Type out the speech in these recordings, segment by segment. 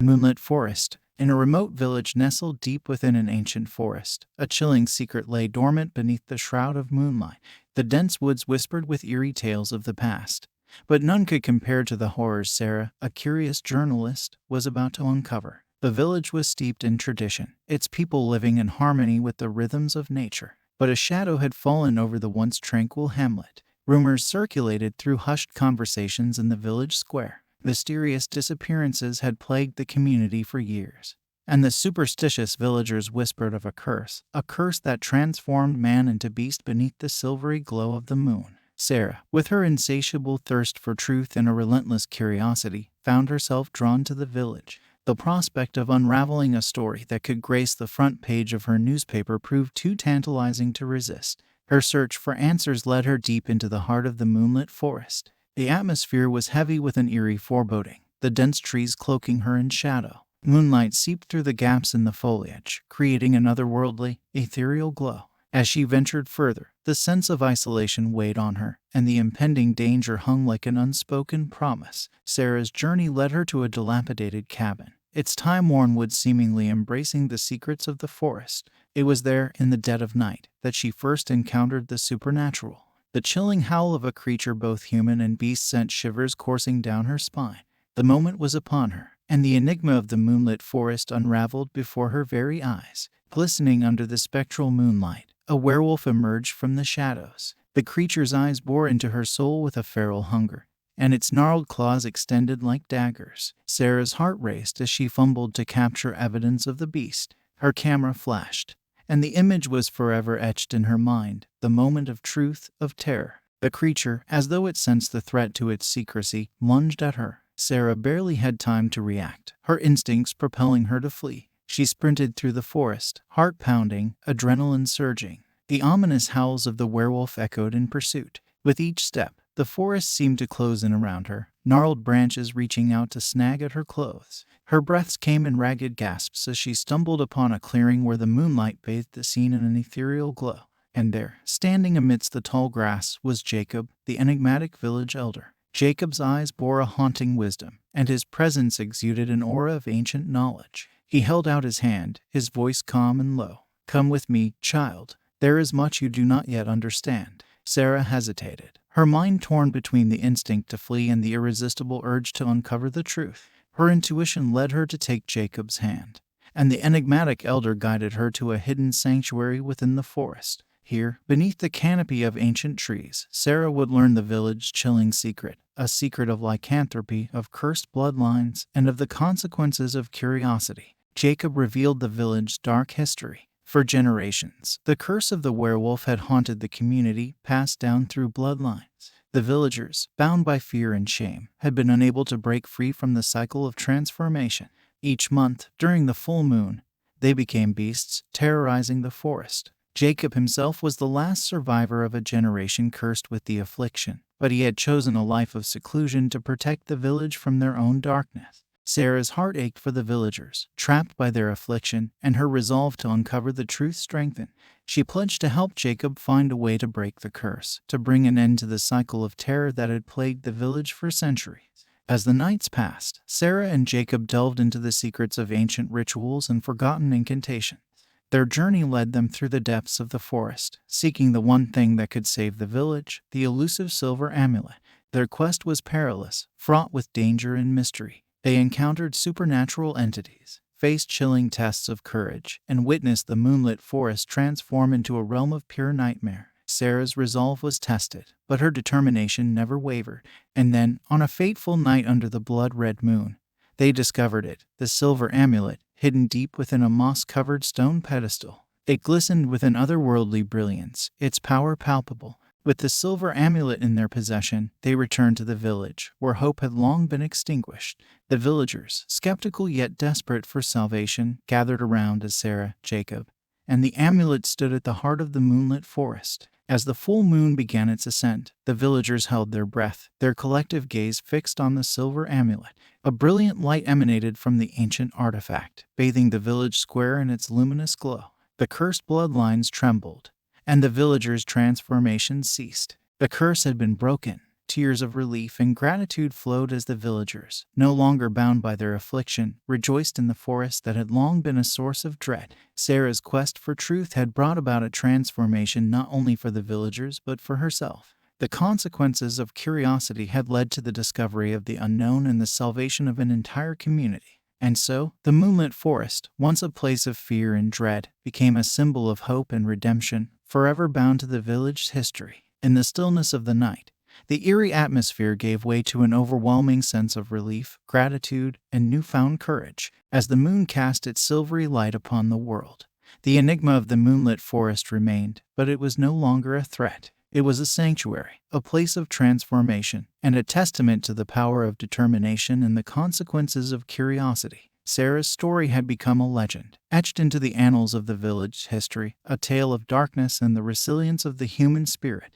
Moonlit Forest. In a remote village nestled deep within an ancient forest, a chilling secret lay dormant beneath the shroud of moonlight. The dense woods whispered with eerie tales of the past, but none could compare to the horrors Sarah, a curious journalist, was about to uncover. The village was steeped in tradition, its people living in harmony with the rhythms of nature. But a shadow had fallen over the once tranquil hamlet. Rumors circulated through hushed conversations in the village square. Mysterious disappearances had plagued the community for years, and the superstitious villagers whispered of a curse that transformed man into beast beneath the silvery glow of the moon. Sarah, with her insatiable thirst for truth and a relentless curiosity, found herself drawn to the village. The prospect of unraveling a story that could grace the front page of her newspaper proved too tantalizing to resist. Her search for answers led her deep into the heart of the moonlit forest. The atmosphere was heavy with an eerie foreboding, the dense trees cloaking her in shadow. Moonlight seeped through the gaps in the foliage, creating an otherworldly, ethereal glow. As she ventured further, the sense of isolation weighed on her, and the impending danger hung like an unspoken promise. Sarah's journey led her to a dilapidated cabin, its time-worn wood seemingly embracing the secrets of the forest. It was there, in the dead of night, that she first encountered the supernatural. The chilling howl of a creature both human and beast sent shivers coursing down her spine. The moment was upon her, and the enigma of the moonlit forest unraveled before her very eyes. Glistening under the spectral moonlight, a werewolf emerged from the shadows. The creature's eyes bore into her soul with a feral hunger, and its gnarled claws extended like daggers. Sarah's heart raced as she fumbled to capture evidence of the beast. Her camera flashed, and the image was forever etched in her mind, the moment of truth, of terror. The creature, as though it sensed the threat to its secrecy, lunged at her. Sarah barely had time to react, her instincts propelling her to flee. She sprinted through the forest, heart pounding, adrenaline surging. The ominous howls of the werewolf echoed in pursuit. With each step, the forest seemed to close in around her, gnarled branches reaching out to snag at her clothes. Her breaths came in ragged gasps as she stumbled upon a clearing where the moonlight bathed the scene in an ethereal glow. And there, standing amidst the tall grass, was Jacob, the enigmatic village elder. Jacob's eyes bore a haunting wisdom, and his presence exuded an aura of ancient knowledge. He held out his hand, his voice calm and low. "Come with me, child. There is much you do not yet understand." Sarah hesitated, her mind torn between the instinct to flee and the irresistible urge to uncover the truth. Her intuition led her to take Jacob's hand, and the enigmatic elder guided her to a hidden sanctuary within the forest. Here, beneath the canopy of ancient trees, Sarah would learn the village's chilling secret, a secret of lycanthropy, of cursed bloodlines, and of the consequences of curiosity. Jacob revealed the village's dark history. For generations, the curse of the werewolf had haunted the community, passed down through bloodlines. The villagers, bound by fear and shame, had been unable to break free from the cycle of transformation. Each month, during the full moon, they became beasts, terrorizing the forest. Jacob himself was the last survivor of a generation cursed with the affliction, but he had chosen a life of seclusion to protect the village from their own darkness. Sarah's heart ached for the villagers, trapped by their affliction, and her resolve to uncover the truth strengthened. She pledged to help Jacob find a way to break the curse, to bring an end to the cycle of terror that had plagued the village for centuries. As the nights passed, Sarah and Jacob delved into the secrets of ancient rituals and forgotten incantations. Their journey led them through the depths of the forest, seeking the one thing that could save the village, the elusive Silver Amulet. Their quest was perilous, fraught with danger and mystery. They encountered supernatural entities, faced chilling tests of courage, and witnessed the moonlit forest transform into a realm of pure nightmare. Sarah's resolve was tested, but her determination never wavered. And then, on a fateful night under the blood-red moon, they discovered it, the Silver Amulet, hidden deep within a moss-covered stone pedestal. It glistened with an otherworldly brilliance, its power palpable. With the Silver Amulet in their possession, they returned to the village, where hope had long been extinguished. The villagers, skeptical yet desperate for salvation, gathered around as Sarah, Jacob, and the amulet stood at the heart of the moonlit forest. As the full moon began its ascent, the villagers held their breath, their collective gaze fixed on the Silver Amulet. A brilliant light emanated from the ancient artifact, bathing the village square in its luminous glow. The cursed bloodlines trembled, and the villagers' transformation ceased. The curse had been broken, Tears of relief and gratitude flowed as the villagers, no longer bound by their affliction, rejoiced in the forest that had long been a source of dread. Sarah's quest for truth had brought about a transformation not only for the villagers but for herself. The consequences of curiosity had led to the discovery of the unknown and the salvation of an entire community. And so, the Moonlit Forest, once a place of fear and dread, became a symbol of hope and redemption, forever bound to the village's history. In the stillness of the night, the eerie atmosphere gave way to an overwhelming sense of relief, gratitude, and newfound courage, as the moon cast its silvery light upon the world. The enigma of the Moonlit Forest remained, but it was no longer a threat. It was a sanctuary, a place of transformation, and a testament to the power of determination and the consequences of curiosity. Sarah's story had become a legend, etched into the annals of the village's history, a tale of darkness and the resilience of the human spirit.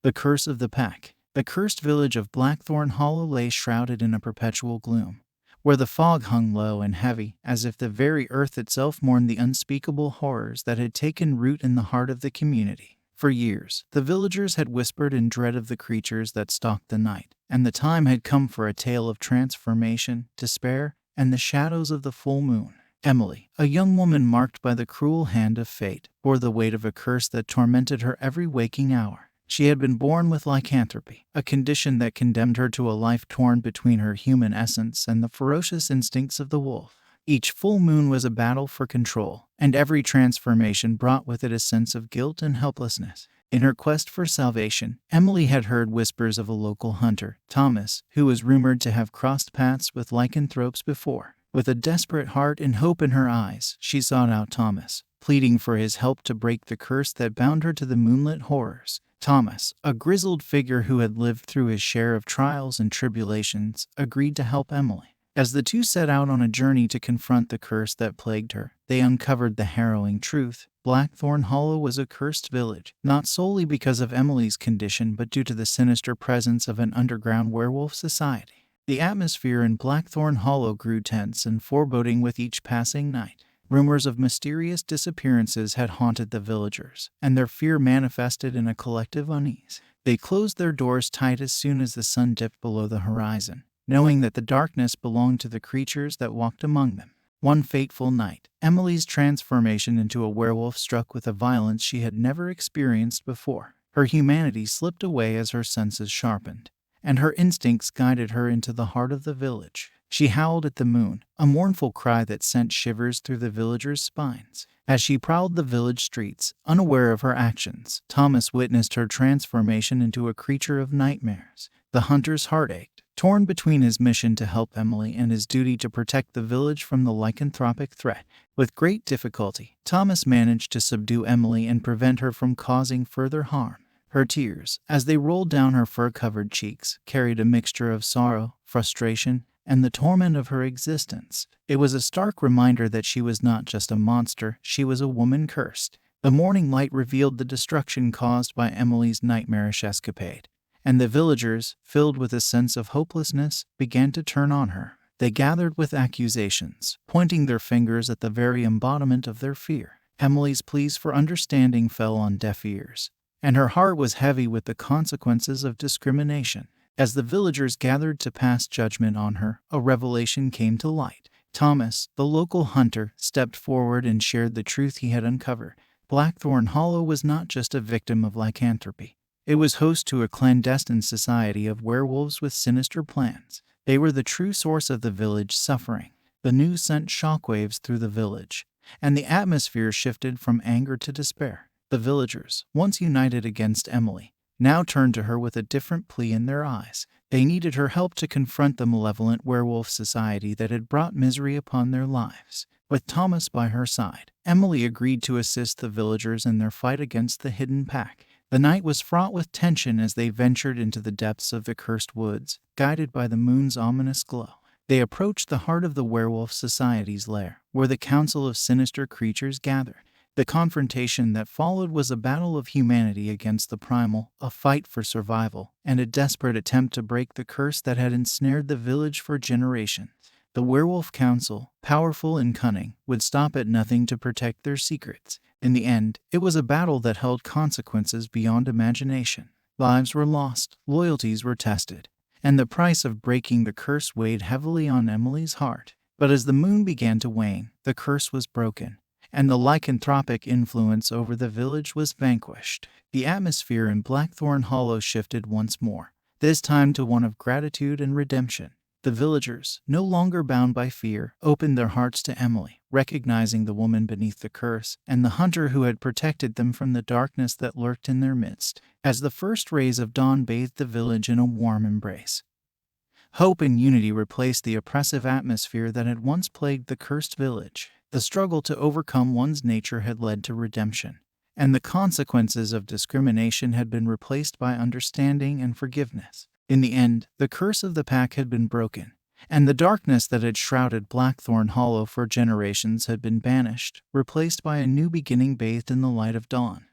The Curse of the Pack. The cursed village of Blackthorn Hollow lay shrouded in a perpetual gloom, where the fog hung low and heavy, as if the very earth itself mourned the unspeakable horrors that had taken root in the heart of the community. For years, the villagers had whispered in dread of the creatures that stalked the night, and the time had come for a tale of transformation, despair, and the shadows of the full moon. Emily, a young woman marked by the cruel hand of fate, bore the weight of a curse that tormented her every waking hour. She had been born with lycanthropy, a condition that condemned her to a life torn between her human essence and the ferocious instincts of the wolf. Each full moon was a battle for control, and every transformation brought with it a sense of guilt and helplessness. In her quest for salvation, Emily had heard whispers of a local hunter, Thomas, who was rumored to have crossed paths with lycanthropes before. With a desperate heart and hope in her eyes, she sought out Thomas, pleading for his help to break the curse that bound her to the moonlit horrors. Thomas, a grizzled figure who had lived through his share of trials and tribulations, agreed to help Emily. As the two set out on a journey to confront the curse that plagued her, they uncovered the harrowing truth. Blackthorn Hollow was a cursed village, not solely because of Emily's condition but due to the sinister presence of an underground werewolf society. The atmosphere in Blackthorn Hollow grew tense and foreboding with each passing night. Rumors of mysterious disappearances had haunted the villagers, and their fear manifested in a collective unease. They closed their doors tight as soon as the sun dipped below the horizon, knowing that the darkness belonged to the creatures that walked among them. One fateful night, Emily's transformation into a werewolf struck with a violence she had never experienced before. Her humanity slipped away as her senses sharpened, and her instincts guided her into the heart of the village. She howled at the moon, a mournful cry that sent shivers through the villagers' spines. As she prowled the village streets, unaware of her actions, Thomas witnessed her transformation into a creature of nightmares. The hunter's heart ached, torn between his mission to help Emily and his duty to protect the village from the lycanthropic threat. With great difficulty, Thomas managed to subdue Emily and prevent her from causing further harm. Her tears, as they rolled down her fur-covered cheeks, carried a mixture of sorrow, frustration, and the torment of her existence. It was a stark reminder that she was not just a monster, she was a woman cursed. The morning light revealed the destruction caused by Emily's nightmarish escapade, and the villagers, filled with a sense of hopelessness, began to turn on her. They gathered with accusations, pointing their fingers at the very embodiment of their fear. Emily's pleas for understanding fell on deaf ears, and her heart was heavy with the consequences of discrimination. As the villagers gathered to pass judgment on her, a revelation came to light. Thomas, the local hunter, stepped forward and shared the truth he had uncovered. Blackthorn Hollow was not just a victim of lycanthropy. It was host to a clandestine society of werewolves with sinister plans. They were the true source of the village's suffering. The news sent shockwaves through the village, and the atmosphere shifted from anger to despair. The villagers, once united against Emily, now turned to her with a different plea in their eyes. They needed her help to confront the malevolent werewolf society that had brought misery upon their lives. With Thomas by her side, Emily agreed to assist the villagers in their fight against the hidden pack. The night was fraught with tension as they ventured into the depths of the cursed woods, guided by the moon's ominous glow. They approached the heart of the werewolf society's lair, where the council of sinister creatures gathered. The confrontation that followed was a battle of humanity against the primal, a fight for survival, and a desperate attempt to break the curse that had ensnared the village for generations. The Werewolf Council, powerful and cunning, would stop at nothing to protect their secrets. In the end, it was a battle that held consequences beyond imagination. Lives were lost, loyalties were tested, and the price of breaking the curse weighed heavily on Emily's heart. But as the moon began to wane, the curse was broken, and the lycanthropic influence over the village was vanquished. The atmosphere in Blackthorn Hollow shifted once more, this time to one of gratitude and redemption. The villagers, no longer bound by fear, opened their hearts to Emily, recognizing the woman beneath the curse and the hunter who had protected them from the darkness that lurked in their midst. As the first rays of dawn bathed the village in a warm embrace, hope and unity replaced the oppressive atmosphere that had once plagued the cursed village. The struggle to overcome one's nature had led to redemption, and the consequences of discrimination had been replaced by understanding and forgiveness. In the end, the curse of the pack had been broken, and the darkness that had shrouded Blackthorn Hollow for generations had been banished, replaced by a new beginning bathed in the light of dawn.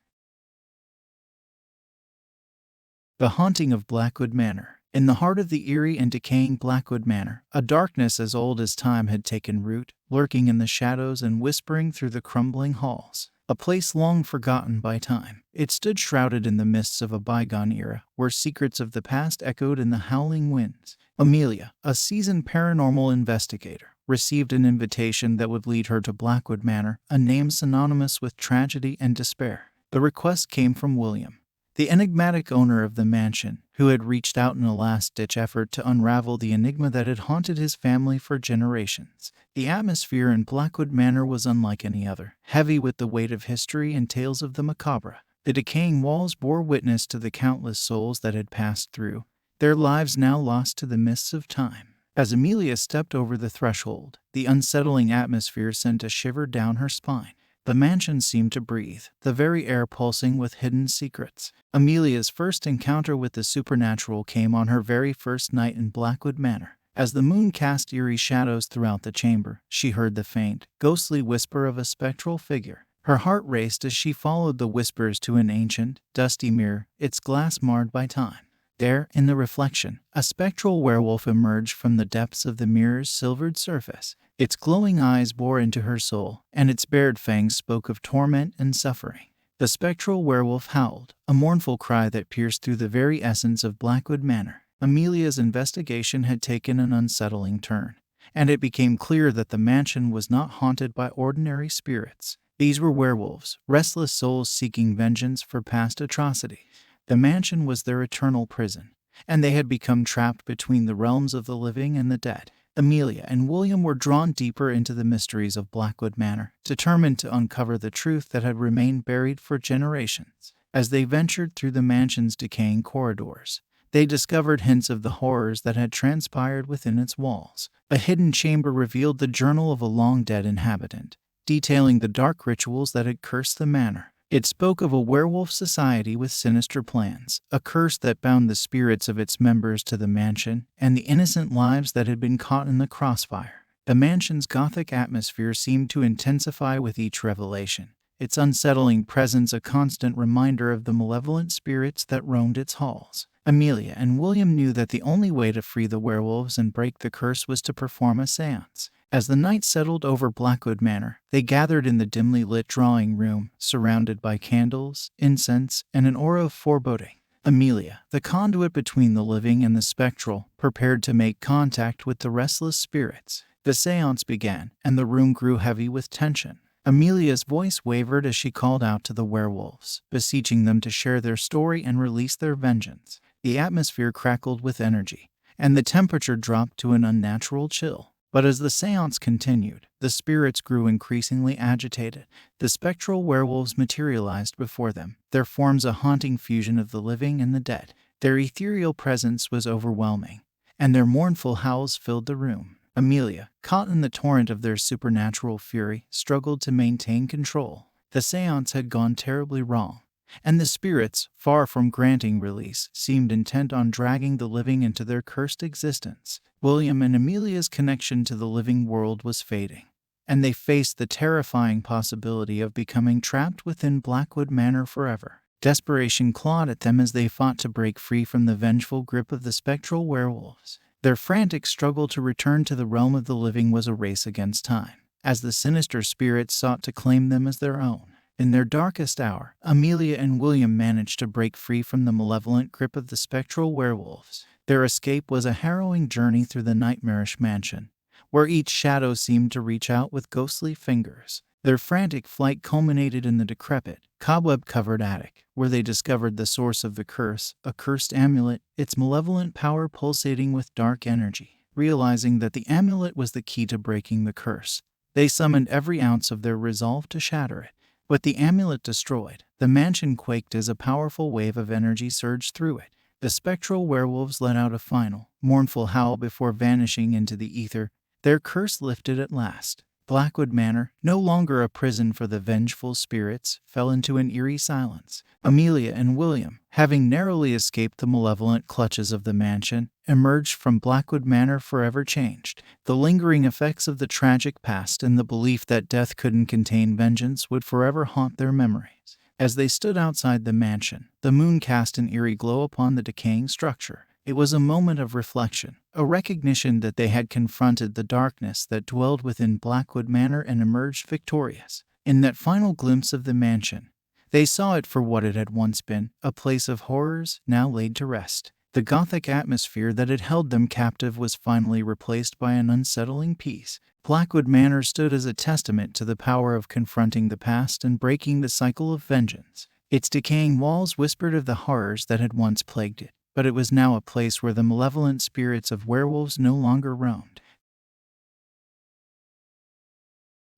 The Haunting of Blackwood Manor. In the heart of the eerie and decaying Blackwood Manor, a darkness as old as time had taken root, lurking in the shadows and whispering through the crumbling halls. A place long forgotten by time, it stood shrouded in the mists of a bygone era, where secrets of the past echoed in the howling winds. Amelia, a seasoned paranormal investigator, received an invitation that would lead her to Blackwood Manor, a name synonymous with tragedy and despair. The request came from William, the enigmatic owner of the mansion, who had reached out in a last-ditch effort to unravel the enigma that had haunted his family for generations. The atmosphere in Blackwood Manor was unlike any other, heavy with the weight of history and tales of the macabre. The decaying walls bore witness to the countless souls that had passed through, their lives now lost to the mists of time. As Amelia stepped over the threshold, the unsettling atmosphere sent a shiver down her spine. The mansion seemed to breathe, the very air pulsing with hidden secrets. Amelia's first encounter with the supernatural came on her very first night in Blackwood Manor. As the moon cast eerie shadows throughout the chamber, she heard the faint, ghostly whisper of a spectral figure. Her heart raced as she followed the whispers to an ancient, dusty mirror, its glass marred by time. There, in the reflection, a spectral werewolf emerged from the depths of the mirror's silvered surface. Its glowing eyes bore into her soul, and its bared fangs spoke of torment and suffering. The spectral werewolf howled, a mournful cry that pierced through the very essence of Blackwood Manor. Amelia's investigation had taken an unsettling turn, and it became clear that the mansion was not haunted by ordinary spirits. These were werewolves, restless souls seeking vengeance for past atrocity. The mansion was their eternal prison, and they had become trapped between the realms of the living and the dead. Amelia and William were drawn deeper into the mysteries of Blackwood Manor, determined to uncover the truth that had remained buried for generations. As they ventured through the mansion's decaying corridors, they discovered hints of the horrors that had transpired within its walls. A hidden chamber revealed the journal of a long-dead inhabitant, detailing the dark rituals that had cursed the manor. It spoke of a werewolf society with sinister plans, a curse that bound the spirits of its members to the mansion, and the innocent lives that had been caught in the crossfire. The mansion's gothic atmosphere seemed to intensify with each revelation, its unsettling presence a constant reminder of the malevolent spirits that roamed its halls. Amelia and William knew that the only way to free the werewolves and break the curse was to perform a seance. As the night settled over Blackwood Manor, they gathered in the dimly lit drawing room, surrounded by candles, incense, and an aura of foreboding. Amelia, the conduit between the living and the spectral, prepared to make contact with the restless spirits. The seance began, and the room grew heavy with tension. Amelia's voice wavered as she called out to the werewolves, beseeching them to share their story and release their vengeance. The atmosphere crackled with energy, and the temperature dropped to an unnatural chill. But as the seance continued, the spirits grew increasingly agitated. The spectral werewolves materialized before them, their forms a haunting fusion of the living and the dead. Their ethereal presence was overwhelming, and their mournful howls filled the room. Amelia, caught in the torrent of their supernatural fury, struggled to maintain control. The seance had gone terribly wrong, and the spirits, far from granting release, seemed intent on dragging the living into their cursed existence. William and Amelia's connection to the living world was fading, and they faced the terrifying possibility of becoming trapped within Blackwood Manor forever. Desperation clawed at them as they fought to break free from the vengeful grip of the spectral werewolves. Their frantic struggle to return to the realm of the living was a race against time, as the sinister spirits sought to claim them as their own. In their darkest hour, Amelia and William managed to break free from the malevolent grip of the spectral werewolves. Their escape was a harrowing journey through the nightmarish mansion, where each shadow seemed to reach out with ghostly fingers. Their frantic flight culminated in the decrepit, cobweb-covered attic, where they discovered the source of the curse, a cursed amulet, its malevolent power pulsating with dark energy. Realizing that the amulet was the key to breaking the curse, they summoned every ounce of their resolve to shatter it. With the amulet destroyed, the mansion quaked as a powerful wave of energy surged through it. The spectral werewolves let out a final, mournful howl before vanishing into the ether, their curse lifted at last. Blackwood Manor, no longer a prison for the vengeful spirits, fell into an eerie silence. Amelia and William, having narrowly escaped the malevolent clutches of the mansion, emerged from Blackwood Manor forever changed. The lingering effects of the tragic past and the belief that death couldn't contain vengeance would forever haunt their memories. As they stood outside the mansion, the moon cast an eerie glow upon the decaying structure. It was a moment of reflection, a recognition that they had confronted the darkness that dwelled within Blackwood Manor and emerged victorious. In that final glimpse of the mansion, they saw it for what it had once been, a place of horrors now laid to rest. The gothic atmosphere that had held them captive was finally replaced by an unsettling peace. Blackwood Manor stood as a testament to the power of confronting the past and breaking the cycle of vengeance. Its decaying walls whispered of the horrors that had once plagued it, but it was now a place where the malevolent spirits of werewolves no longer roamed.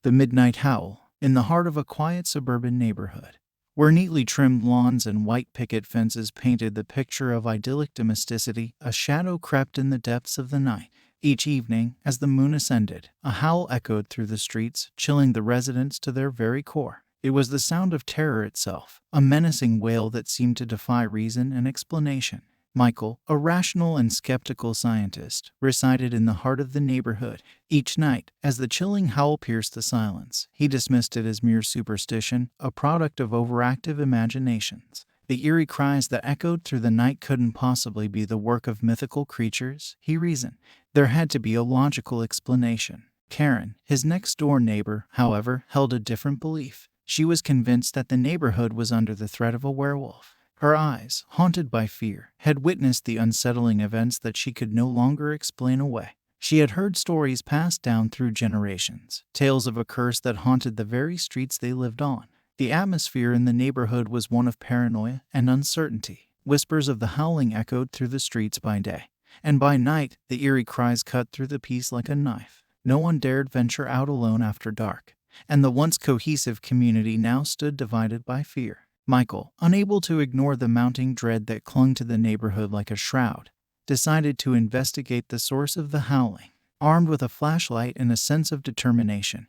The Midnight Howl, in the heart of a quiet suburban neighborhood, where neatly trimmed lawns and white picket fences painted the picture of idyllic domesticity, a shadow crept in the depths of the night. Each evening, as the moon ascended, a howl echoed through the streets, chilling the residents to their very core. It was the sound of terror itself, a menacing wail that seemed to defy reason and explanation. Michael, a rational and skeptical scientist, resided in the heart of the neighborhood. Each night, as the chilling howl pierced the silence, he dismissed it as mere superstition, a product of overactive imaginations. The eerie cries that echoed through the night couldn't possibly be the work of mythical creatures, he reasoned. There had to be a logical explanation. Karen, his next-door neighbor, however, held a different belief. She was convinced that the neighborhood was under the threat of a werewolf. Her eyes, haunted by fear, had witnessed the unsettling events that she could no longer explain away. She had heard stories passed down through generations, tales of a curse that haunted the very streets they lived on. The atmosphere in the neighborhood was one of paranoia and uncertainty. Whispers of the howling echoed through the streets by day, and by night the eerie cries cut through the peace like a knife. No one dared venture out alone after dark, and the once cohesive community now stood divided by fear. Michael, unable to ignore the mounting dread that clung to the neighborhood like a shroud, decided to investigate the source of the howling. Armed with a flashlight and a sense of determination,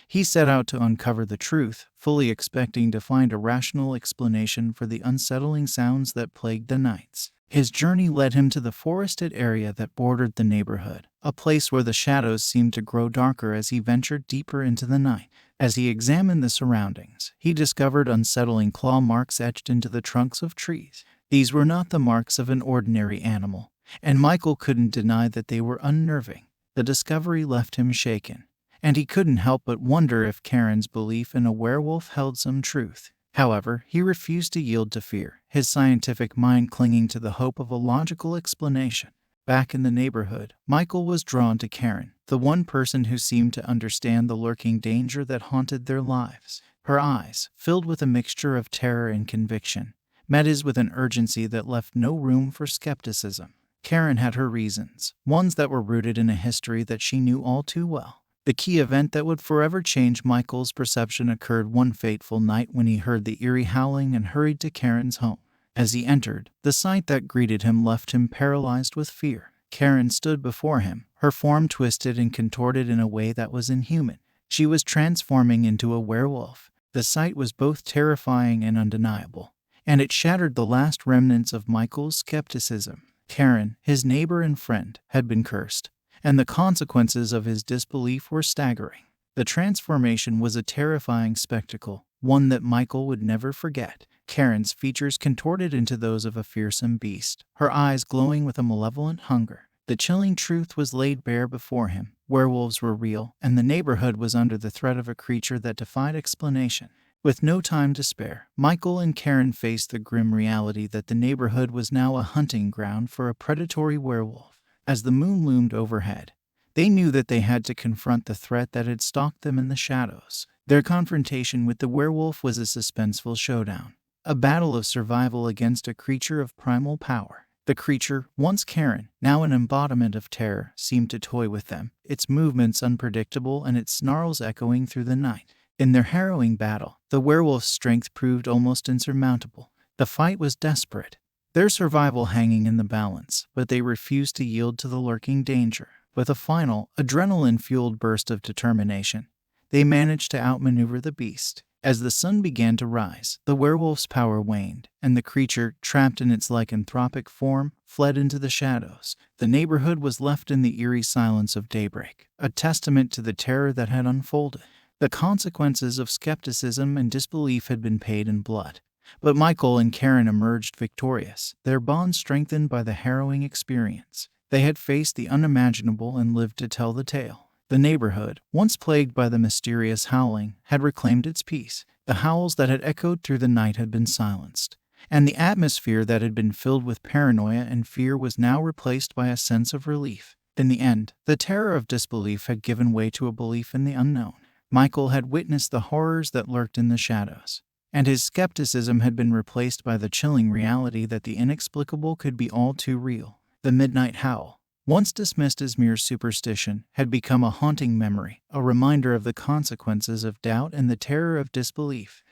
he set out to uncover the truth, fully expecting to find a rational explanation for the unsettling sounds that plagued the nights. His journey led him to the forested area that bordered the neighborhood, a place where the shadows seemed to grow darker as he ventured deeper into the night. As he examined the surroundings, he discovered unsettling claw marks etched into the trunks of trees. These were not the marks of an ordinary animal, and Michael couldn't deny that they were unnerving. The discovery left him shaken, and he couldn't help but wonder if Karen's belief in a werewolf held some truth. However, he refused to yield to fear, his scientific mind clinging to the hope of a logical explanation. Back in the neighborhood, Michael was drawn to Karen, the one person who seemed to understand the lurking danger that haunted their lives. Her eyes, filled with a mixture of terror and conviction, met his with an urgency that left no room for skepticism. Karen had her reasons, ones that were rooted in a history that she knew all too well. The key event that would forever change Michael's perception occurred one fateful night when he heard the eerie howling and hurried to Karen's home. As he entered, the sight that greeted him left him paralyzed with fear. Karen stood before him, her form twisted and contorted in a way that was inhuman. She was transforming into a werewolf. The sight was both terrifying and undeniable, and it shattered the last remnants of Michael's skepticism. Karen, his neighbor and friend, had been cursed, and the consequences of his disbelief were staggering. The transformation was a terrifying spectacle, one that Michael would never forget. Karen's features contorted into those of a fearsome beast, her eyes glowing with a malevolent hunger. The chilling truth was laid bare before him. Werewolves were real, and the neighborhood was under the threat of a creature that defied explanation. With no time to spare, Michael and Karen faced the grim reality that the neighborhood was now a hunting ground for a predatory werewolf. As the moon loomed overhead, they knew that they had to confront the threat that had stalked them in the shadows. Their confrontation with the werewolf was a suspenseful showdown, a battle of survival against a creature of primal power. The creature, once Karen, now an embodiment of terror, seemed to toy with them, its movements unpredictable and its snarls echoing through the night. In their harrowing battle, the werewolf's strength proved almost insurmountable. The fight was desperate, their survival hanging in the balance, but they refused to yield to the lurking danger. With a final, adrenaline-fueled burst of determination, they managed to outmaneuver the beast. As the sun began to rise, the werewolf's power waned, and the creature, trapped in its lycanthropic form, fled into the shadows. The neighborhood was left in the eerie silence of daybreak, a testament to the terror that had unfolded. The consequences of skepticism and disbelief had been paid in blood, but Michael and Karen emerged victorious, their bond strengthened by the harrowing experience. They had faced the unimaginable and lived to tell the tale. The neighborhood, once plagued by the mysterious howling, had reclaimed its peace. The howls that had echoed through the night had been silenced, and the atmosphere that had been filled with paranoia and fear was now replaced by a sense of relief. In the end, the terror of disbelief had given way to a belief in the unknown. Michael had witnessed the horrors that lurked in the shadows, and his skepticism had been replaced by the chilling reality that the inexplicable could be all too real. The Midnight Howl, once dismissed as mere superstition, had become a haunting memory, a reminder of the consequences of doubt and the terror of disbelief.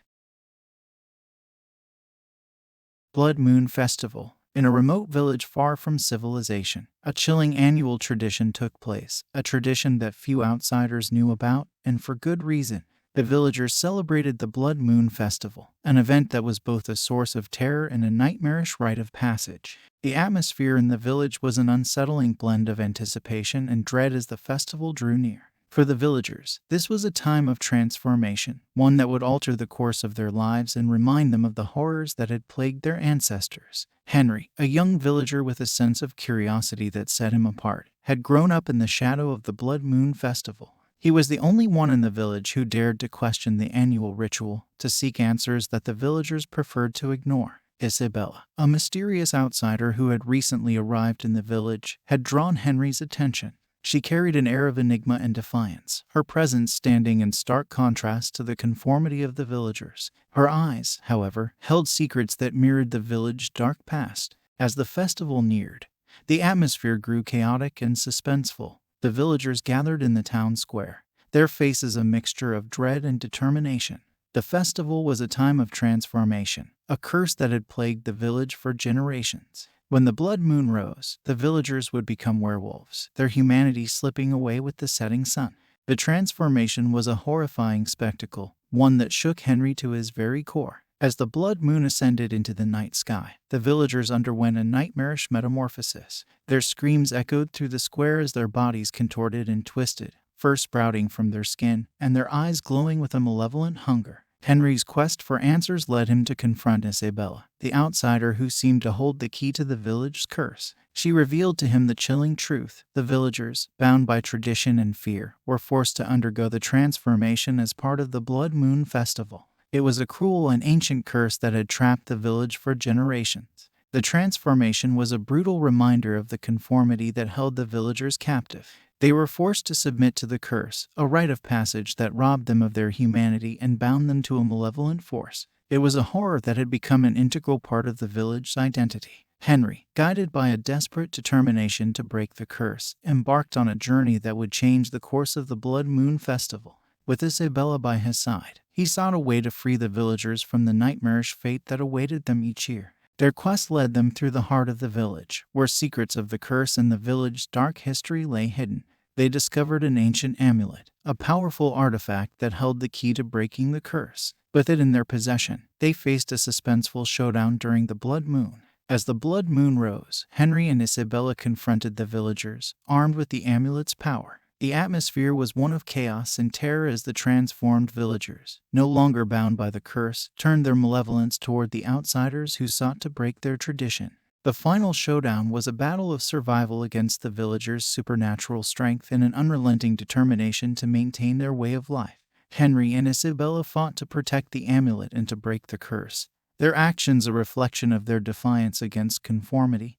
Blood Moon Festival. In a remote village far from civilization, a chilling annual tradition took place, a tradition that few outsiders knew about, and for good reason. The villagers celebrated the Blood Moon Festival, an event that was both a source of terror and a nightmarish rite of passage. The atmosphere in the village was an unsettling blend of anticipation and dread as the festival drew near. For the villagers, this was a time of transformation, one that would alter the course of their lives and remind them of the horrors that had plagued their ancestors. Henry, a young villager with a sense of curiosity that set him apart, had grown up in the shadow of the Blood Moon Festival. He was the only one in the village who dared to question the annual ritual, to seek answers that the villagers preferred to ignore. Isabella, a mysterious outsider who had recently arrived in the village, had drawn Henry's attention. She carried an air of enigma and defiance, her presence standing in stark contrast to the conformity of the villagers. Her eyes, however, held secrets that mirrored the village's dark past. As the festival neared, the atmosphere grew chaotic and suspenseful. The villagers gathered in the town square, their faces a mixture of dread and determination. The festival was a time of transformation, a curse that had plagued the village for generations. When the blood moon rose, the villagers would become werewolves, their humanity slipping away with the setting sun. The transformation was a horrifying spectacle, one that shook Henry to his very core. As the blood moon ascended into the night sky, the villagers underwent a nightmarish metamorphosis. Their screams echoed through the square as their bodies contorted and twisted, fur sprouting from their skin, and their eyes glowing with a malevolent hunger. Henry's quest for answers led him to confront Isabella, the outsider who seemed to hold the key to the village's curse. She revealed to him the chilling truth. The villagers, bound by tradition and fear, were forced to undergo the transformation as part of the Blood Moon Festival. It was a cruel and ancient curse that had trapped the village for generations. The transformation was a brutal reminder of the conformity that held the villagers captive. They were forced to submit to the curse, a rite of passage that robbed them of their humanity and bound them to a malevolent force. It was a horror that had become an integral part of the village's identity. Henry, guided by a desperate determination to break the curse, embarked on a journey that would change the course of the Blood Moon Festival. With Isabella by his side, he sought a way to free the villagers from the nightmarish fate that awaited them each year. Their quest led them through the heart of the village, where secrets of the curse and the village's dark history lay hidden. They discovered an ancient amulet, a powerful artifact that held the key to breaking the curse. With it in their possession, they faced a suspenseful showdown during the blood moon. As the blood moon rose, Henry and Isabella confronted the villagers, armed with the amulet's power. The atmosphere was one of chaos and terror as the transformed villagers, no longer bound by the curse, turned their malevolence toward the outsiders who sought to break their tradition. The final showdown was a battle of survival against the villagers' supernatural strength and an unrelenting determination to maintain their way of life. Henry and Isabella fought to protect the amulet and to break the curse, their actions a reflection of their defiance against conformity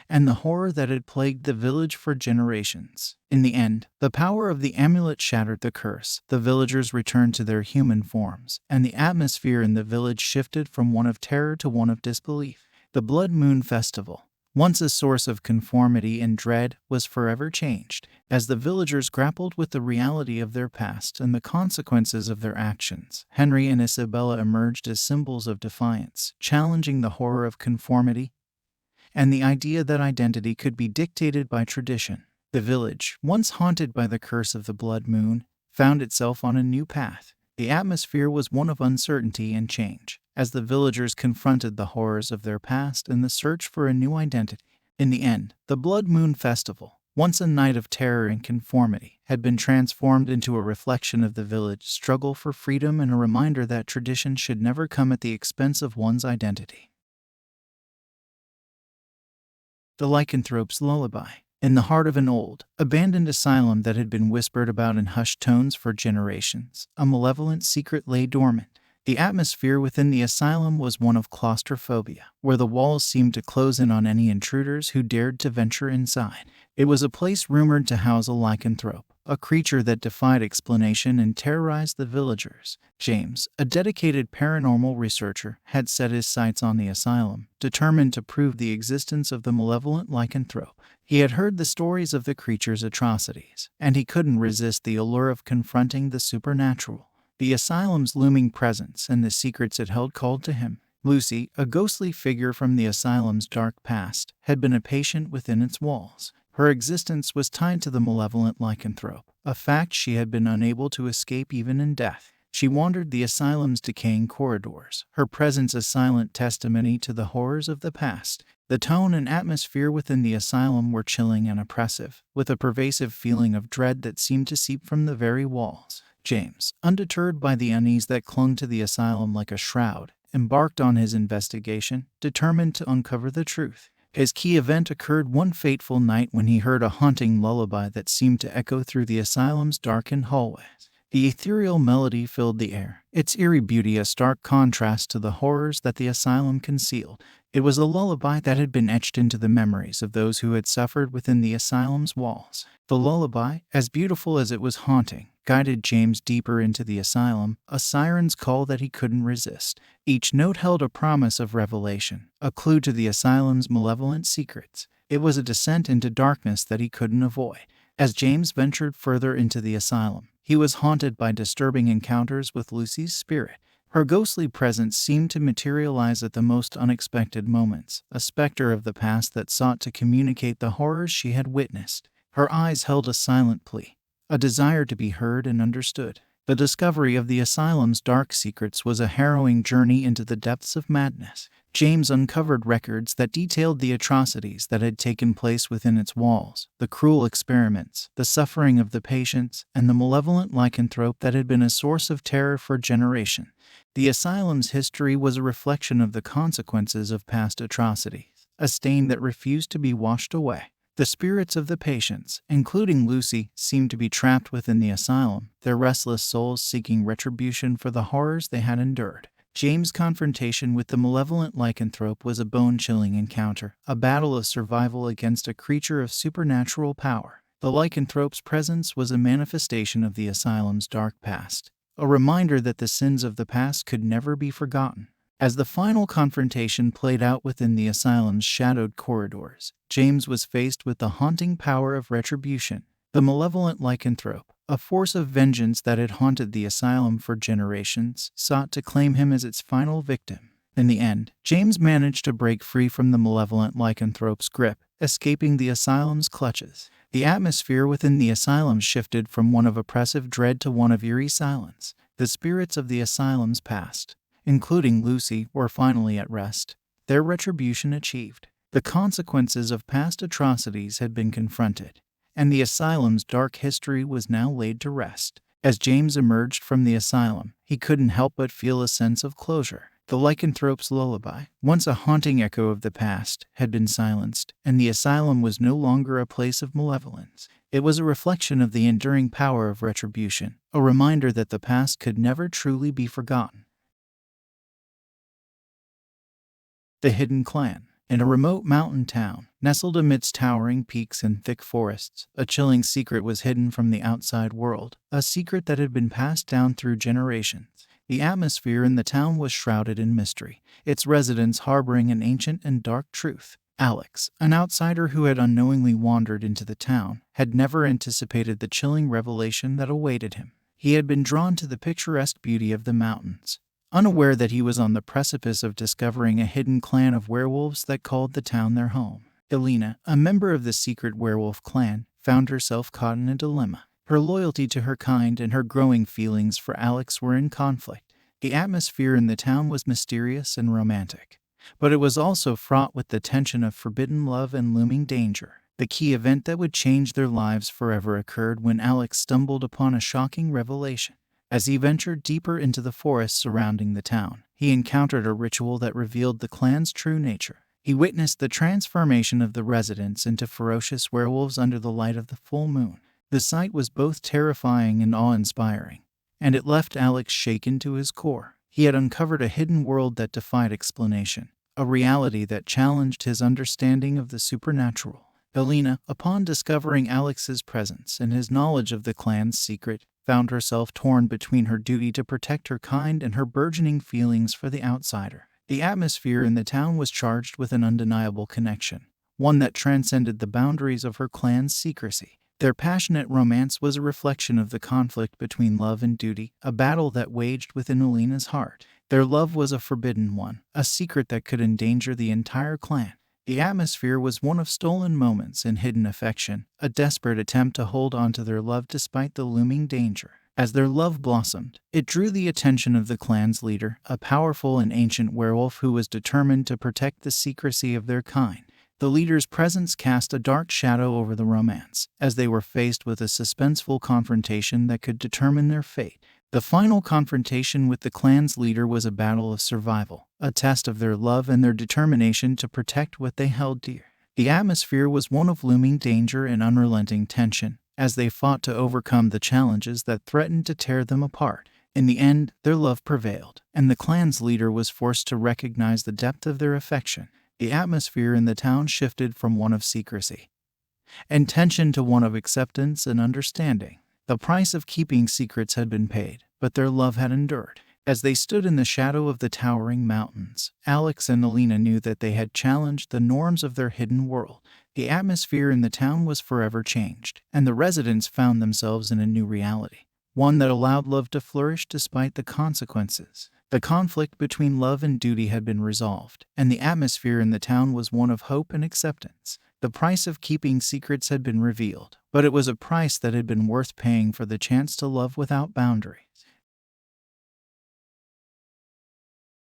and the horror that had plagued the village for generations. In the end, the power of the amulet shattered the curse, the villagers returned to their human forms, and the atmosphere in the village shifted from one of terror to one of disbelief. The Blood Moon Festival, once a source of conformity and dread, was forever changed. As the villagers grappled with the reality of their past and the consequences of their actions, Henry and Isabella emerged as symbols of defiance, challenging the horror of conformity and the idea that identity could be dictated by tradition. The village, once haunted by the curse of the Blood Moon, found itself on a new path. The atmosphere was one of uncertainty and change, as the villagers confronted the horrors of their past and the search for a new identity. In the end, the Blood Moon Festival, once a night of terror and conformity, had been transformed into a reflection of the village's struggle for freedom and a reminder that tradition should never come at the expense of one's identity. The Lycanthrope's Lullaby. In the heart of an old, abandoned asylum that had been whispered about in hushed tones for generations, a malevolent secret lay dormant. The atmosphere within the asylum was one of claustrophobia, where the walls seemed to close in on any intruders who dared to venture inside. It was a place rumored to house a lycanthrope, a creature that defied explanation and terrorized the villagers. James, a dedicated paranormal researcher, had set his sights on the asylum, determined to prove the existence of the malevolent lycanthrope. He had heard the stories of the creature's atrocities, and he couldn't resist the allure of confronting the supernatural. The asylum's looming presence and the secrets it held called to him. Lucy, a ghostly figure from the asylum's dark past, had been a patient within its walls. Her existence was tied to the malevolent lycanthrope, a fact she had been unable to escape even in death. She wandered the asylum's decaying corridors, her presence a silent testimony to the horrors of the past. The tone and atmosphere within the asylum were chilling and oppressive, with a pervasive feeling of dread that seemed to seep from the very walls. James, undeterred by the unease that clung to the asylum like a shroud, embarked on his investigation, determined to uncover the truth. His key event occurred one fateful night when he heard a haunting lullaby that seemed to echo through the asylum's darkened hallways. The ethereal melody filled the air, its eerie beauty a stark contrast to the horrors that the asylum concealed. It was a lullaby that had been etched into the memories of those who had suffered within the asylum's walls. The lullaby, as beautiful as it was haunting, guided James deeper into the asylum, a siren's call that he couldn't resist. Each note held a promise of revelation, a clue to the asylum's malevolent secrets. It was a descent into darkness that he couldn't avoid. As James ventured further into the asylum, he was haunted by disturbing encounters with Lucy's spirit. Her ghostly presence seemed to materialize at the most unexpected moments, a specter of the past that sought to communicate the horrors she had witnessed. Her eyes held a silent plea, a desire to be heard and understood. The discovery of the asylum's dark secrets was a harrowing journey into the depths of madness. James uncovered records that detailed the atrocities that had taken place within its walls, the cruel experiments, the suffering of the patients, and the malevolent lycanthrope that had been a source of terror for generations. The asylum's history was a reflection of the consequences of past atrocities, a stain that refused to be washed away. The spirits of the patients, including Lucy, seemed to be trapped within the asylum, their restless souls seeking retribution for the horrors they had endured. James' confrontation with the malevolent lycanthrope was a bone-chilling encounter, a battle of survival against a creature of supernatural power. The lycanthrope's presence was a manifestation of the asylum's dark past, a reminder that the sins of the past could never be forgotten. As the final confrontation played out within the asylum's shadowed corridors, James was faced with the haunting power of retribution. The malevolent lycanthrope, a force of vengeance that had haunted the asylum for generations, sought to claim him as its final victim. In the end, James managed to break free from the malevolent lycanthrope's grip, escaping the asylum's clutches. The atmosphere within the asylum shifted from one of oppressive dread to one of eerie silence. The spirits of the asylum's past, including Lucy, were finally at rest, their retribution achieved. The consequences of past atrocities had been confronted, and the asylum's dark history was now laid to rest. As James emerged from the asylum, he couldn't help but feel a sense of closure. The Lycanthrope's lullaby, once a haunting echo of the past, had been silenced, and the asylum was no longer a place of malevolence. It was a reflection of the enduring power of retribution, a reminder that the past could never truly be forgotten. The Hidden Clan. In a remote mountain town, nestled amidst towering peaks and thick forests, a chilling secret was hidden from the outside world, a secret that had been passed down through generations. The atmosphere in the town was shrouded in mystery, its residents harboring an ancient and dark truth. Alex, an outsider who had unknowingly wandered into the town, had never anticipated the chilling revelation that awaited him. He had been drawn to the picturesque beauty of the mountains, unaware that he was on the precipice of discovering a hidden clan of werewolves that called the town their home. Elena, a member of the secret werewolf clan, found herself caught in a dilemma. Her loyalty to her kind and her growing feelings for Alex were in conflict. The atmosphere in the town was mysterious and romantic, but it was also fraught with the tension of forbidden love and looming danger. The key event that would change their lives forever occurred when Alex stumbled upon a shocking revelation. As he ventured deeper into the forests surrounding the town, he encountered a ritual that revealed the clan's true nature. He witnessed the transformation of the residents into ferocious werewolves under the light of the full moon. The sight was both terrifying and awe-inspiring, and it left Alex shaken to his core. He had uncovered a hidden world that defied explanation, a reality that challenged his understanding of the supernatural. Elena, upon discovering Alex's presence and his knowledge of the clan's secret, found herself torn between her duty to protect her kind and her burgeoning feelings for the outsider. The atmosphere in the town was charged with an undeniable connection, one that transcended the boundaries of her clan's secrecy. Their passionate romance was a reflection of the conflict between love and duty, a battle that waged within Elena's heart. Their love was a forbidden one, a secret that could endanger the entire clan. The atmosphere was one of stolen moments and hidden affection, a desperate attempt to hold on to their love despite the looming danger. As their love blossomed, it drew the attention of the clan's leader, a powerful and ancient werewolf who was determined to protect the secrecy of their kind. The leader's presence cast a dark shadow over the romance, as they were faced with a suspenseful confrontation that could determine their fate. The final confrontation with the clan's leader was a battle of survival, a test of their love and their determination to protect what they held dear. The atmosphere was one of looming danger and unrelenting tension, as they fought to overcome the challenges that threatened to tear them apart. In the end, their love prevailed, and the clan's leader was forced to recognize the depth of their affection. The atmosphere in the town shifted from one of secrecy and tension to one of acceptance and understanding. The price of keeping secrets had been paid, but their love had endured. As they stood in the shadow of the towering mountains, Alex and Elena knew that they had challenged the norms of their hidden world. The atmosphere in the town was forever changed, and the residents found themselves in a new reality, one that allowed love to flourish despite the consequences. The conflict between love and duty had been resolved, and the atmosphere in the town was one of hope and acceptance. The price of keeping secrets had been revealed, but it was a price that had been worth paying for the chance to love without boundaries.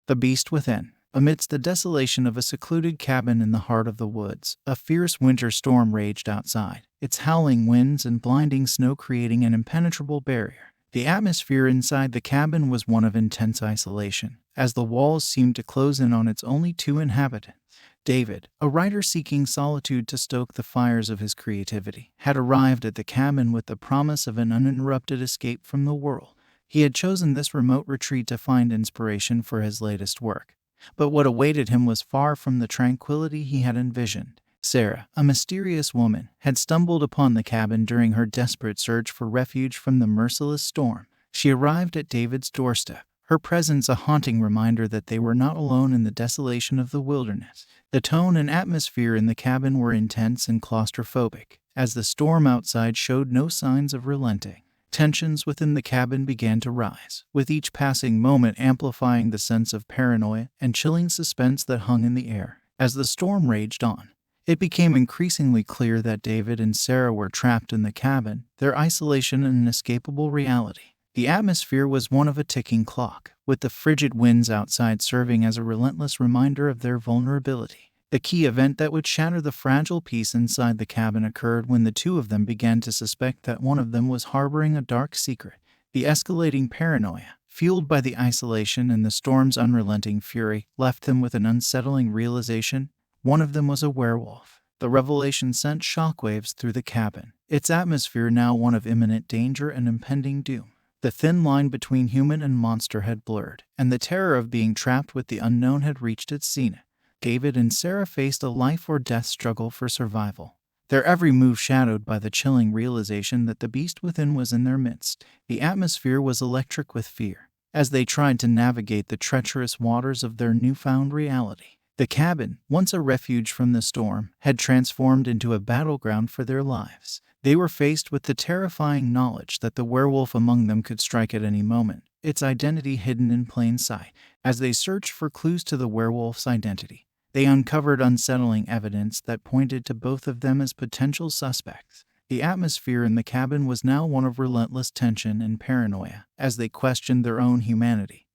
The Beast Within. Amidst the desolation of a secluded cabin in the heart of the woods, a fierce winter storm raged outside, its howling winds and blinding snow creating an impenetrable barrier. The atmosphere inside the cabin was one of intense isolation, as the walls seemed to close in on its only two inhabitants. David, a writer seeking solitude to stoke the fires of his creativity, had arrived at the cabin with the promise of an uninterrupted escape from the world. He had chosen this remote retreat to find inspiration for his latest work, but what awaited him was far from the tranquility he had envisioned. Sarah, a mysterious woman, had stumbled upon the cabin during her desperate search for refuge from the merciless storm. She arrived at David's doorstep, her presence a haunting reminder that they were not alone in the desolation of the wilderness. The tone and atmosphere in the cabin were intense and claustrophobic, as the storm outside showed no signs of relenting. Tensions within the cabin began to rise, with each passing moment amplifying the sense of paranoia and chilling suspense that hung in the air. As the storm raged on, it became increasingly clear that David and Sarah were trapped in the cabin, their isolation an inescapable reality. The atmosphere was one of a ticking clock, with the frigid winds outside serving as a relentless reminder of their vulnerability. The key event that would shatter the fragile peace inside the cabin occurred when the two of them began to suspect that one of them was harboring a dark secret. The escalating paranoia, fueled by the isolation and the storm's unrelenting fury, left them with an unsettling realization. One of them was a werewolf. The revelation sent shockwaves through the cabin, its atmosphere now one of imminent danger and impending doom. The thin line between human and monster had blurred, and the terror of being trapped with the unknown had reached its zenith. David and Sarah faced a life-or-death struggle for survival, their every move shadowed by the chilling realization that the beast within was in their midst. The atmosphere was electric with fear, as they tried to navigate the treacherous waters of their newfound reality. The cabin, once a refuge from the storm, had transformed into a battleground for their lives. They were faced with the terrifying knowledge that the werewolf among them could strike at any moment, its identity hidden in plain sight. As they searched for clues to the werewolf's identity, they uncovered unsettling evidence that pointed to both of them as potential suspects. The atmosphere in the cabin was now one of relentless tension and paranoia, as they questioned their own humanity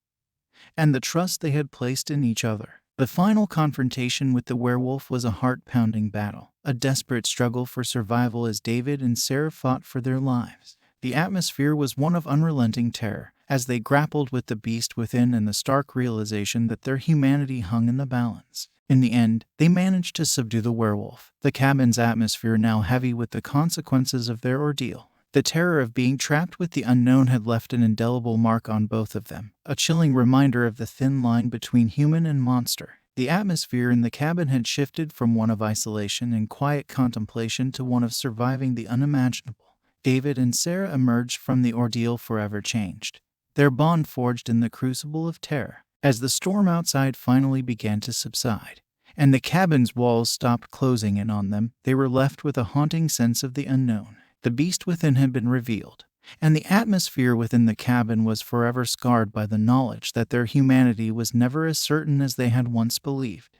and the trust they had placed in each other. The final confrontation with the werewolf was a heart-pounding battle, a desperate struggle for survival as David and Sarah fought for their lives. The atmosphere was one of unrelenting terror, as they grappled with the beast within and the stark realization that their humanity hung in the balance. In the end, they managed to subdue the werewolf, the cabin's atmosphere now heavy with the consequences of their ordeal. The terror of being trapped with the unknown had left an indelible mark on both of them, a chilling reminder of the thin line between human and monster. The atmosphere in the cabin had shifted from one of isolation and quiet contemplation to one of surviving the unimaginable. David and Sarah emerged from the ordeal forever changed, their bond forged in the crucible of terror. As the storm outside finally began to subside, and the cabin's walls stopped closing in on them, they were left with a haunting sense of the unknown. The beast within had been revealed, and the atmosphere within the cabin was forever scarred by the knowledge that their humanity was never as certain as they had once believed.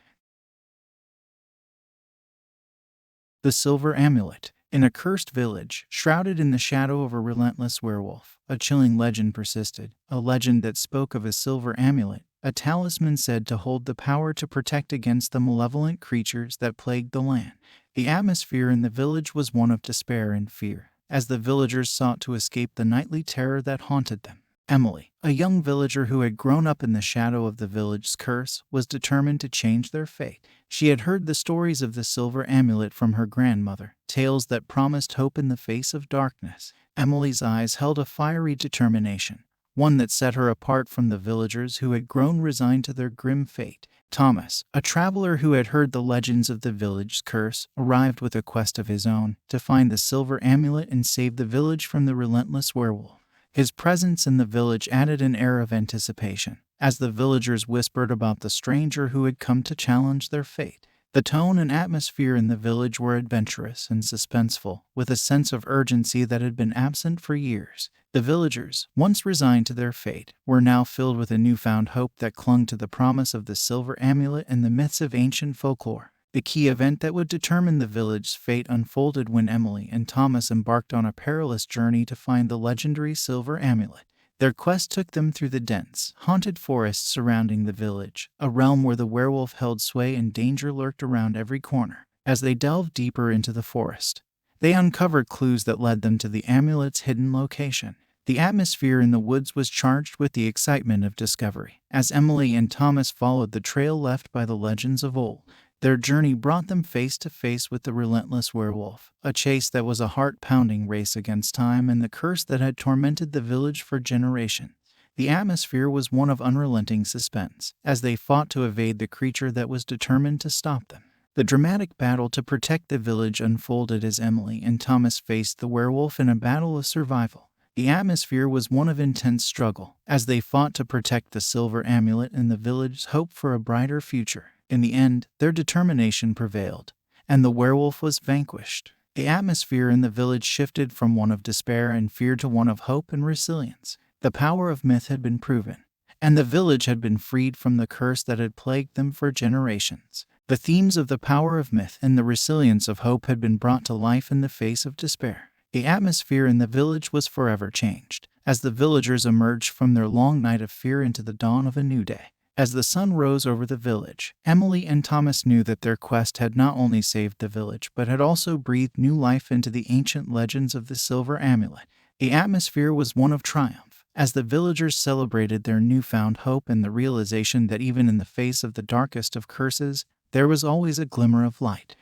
The Silver Amulet. In a cursed village, shrouded in the shadow of a relentless werewolf, a chilling legend persisted, a legend that spoke of a silver amulet, a talisman said to hold the power to protect against the malevolent creatures that plagued the land. The atmosphere in the village was one of despair and fear, as the villagers sought to escape the nightly terror that haunted them. Emily, a young villager who had grown up in the shadow of the village's curse, was determined to change their fate. She had heard the stories of the Silver Amulet from her grandmother, tales that promised hope in the face of darkness. Emily's eyes held a fiery determination, one that set her apart from the villagers who had grown resigned to their grim fate. Thomas, a traveler who had heard the legends of the village's curse, arrived with a quest of his own to find the Silver Amulet and save the village from the relentless werewolf. His presence in the village added an air of anticipation, as the villagers whispered about the stranger who had come to challenge their fate. The tone and atmosphere in the village were adventurous and suspenseful, with a sense of urgency that had been absent for years. The villagers, once resigned to their fate, were now filled with a newfound hope that clung to the promise of the Silver Amulet and the myths of ancient folklore. The key event that would determine the village's fate unfolded when Emily and Thomas embarked on a perilous journey to find the legendary Silver Amulet. Their quest took them through the dense, haunted forests surrounding the village, a realm where the werewolf held sway and danger lurked around every corner. As they delved deeper into the forest, they uncovered clues that led them to the amulet's hidden location. The atmosphere in the woods was charged with the excitement of discovery, as Emily and Thomas followed the trail left by the legends of old. Their journey brought them face to face with the relentless werewolf, a chase that was a heart-pounding race against time and the curse that had tormented the village for generations. The atmosphere was one of unrelenting suspense, as they fought to evade the creature that was determined to stop them. The dramatic battle to protect the village unfolded as Emily and Thomas faced the werewolf in a battle of survival. The atmosphere was one of intense struggle, as they fought to protect the Silver Amulet and the village's hope for a brighter future. In the end, their determination prevailed, and the werewolf was vanquished. The atmosphere in the village shifted from one of despair and fear to one of hope and resilience. The power of myth had been proven, and the village had been freed from the curse that had plagued them for generations. The themes of the power of myth and the resilience of hope had been brought to life in the face of despair. The atmosphere in the village was forever changed, as the villagers emerged from their long night of fear into the dawn of a new day. As the sun rose over the village, Emily and Thomas knew that their quest had not only saved the village but had also breathed new life into the ancient legends of the Silver Amulet. The atmosphere was one of triumph, as the villagers celebrated their newfound hope and the realization that even in the face of the darkest of curses, there was always a glimmer of light.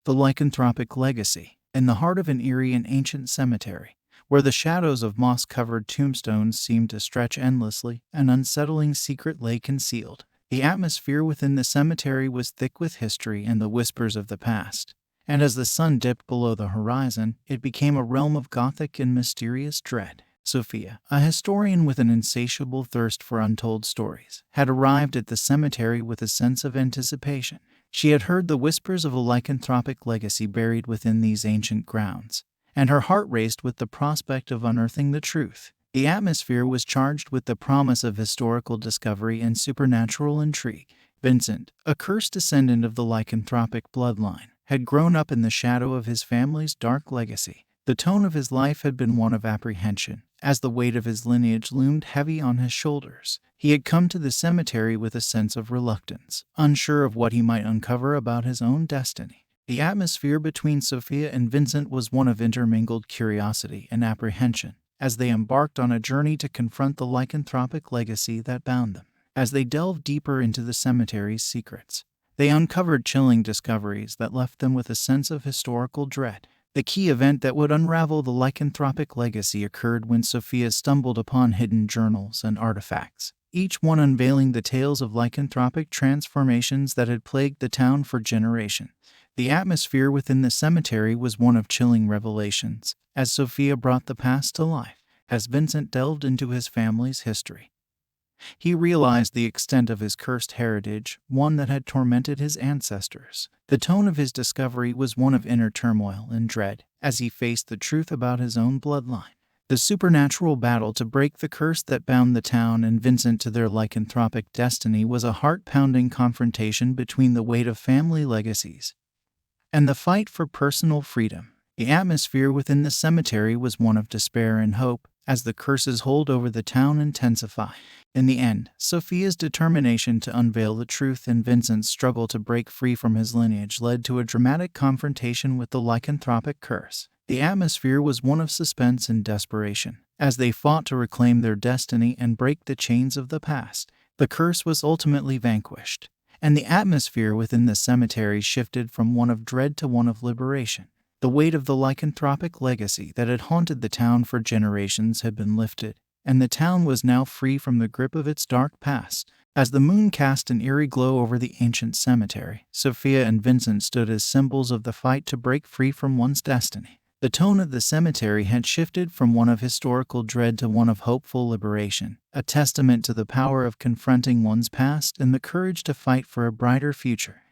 The Lycanthropic Legacy. In the heart of an eerie and ancient cemetery, where the shadows of moss-covered tombstones seemed to stretch endlessly, an unsettling secret lay concealed. The atmosphere within the cemetery was thick with history and the whispers of the past, and as the sun dipped below the horizon, it became a realm of gothic and mysterious dread. Sophia, a historian with an insatiable thirst for untold stories, had arrived at the cemetery with a sense of anticipation. She had heard the whispers of a lycanthropic legacy buried within these ancient grounds, and her heart raced with the prospect of unearthing the truth. The atmosphere was charged with the promise of historical discovery and supernatural intrigue. Vincent, a cursed descendant of the lycanthropic bloodline, had grown up in the shadow of his family's dark legacy. The tone of his life had been one of apprehension, as the weight of his lineage loomed heavy on his shoulders. He had come to the cemetery with a sense of reluctance, unsure of what he might uncover about his own destiny. The atmosphere between Sophia and Vincent was one of intermingled curiosity and apprehension, as they embarked on a journey to confront the lycanthropic legacy that bound them. As they delved deeper into the cemetery's secrets, they uncovered chilling discoveries that left them with a sense of historical dread. The key event that would unravel the lycanthropic legacy occurred when Sophia stumbled upon hidden journals and artifacts, each one unveiling the tales of lycanthropic transformations that had plagued the town for generations. The atmosphere within the cemetery was one of chilling revelations, as Sophia brought the past to life. As Vincent delved into his family's history, he realized the extent of his cursed heritage, one that had tormented his ancestors. The tone of his discovery was one of inner turmoil and dread, as he faced the truth about his own bloodline. The supernatural battle to break the curse that bound the town and Vincent to their lycanthropic destiny was a heart-pounding confrontation between the weight of family legacies and the fight for personal freedom. The atmosphere within the cemetery was one of despair and hope, as the curses hold over the town intensified. In the end, Sophia's determination to unveil the truth and Vincent's struggle to break free from his lineage led to a dramatic confrontation with the lycanthropic curse. The atmosphere was one of suspense and desperation, as they fought to reclaim their destiny and break the chains of the past. The curse was ultimately vanquished, and the atmosphere within the cemetery shifted from one of dread to one of liberation. The weight of the lycanthropic legacy that had haunted the town for generations had been lifted, and the town was now free from the grip of its dark past. As the moon cast an eerie glow over the ancient cemetery, Sophia and Vincent stood as symbols of the fight to break free from one's destiny. The tone of the cemetery had shifted from one of historical dread to one of hopeful liberation, a testament to the power of confronting one's past and the courage to fight for a brighter future.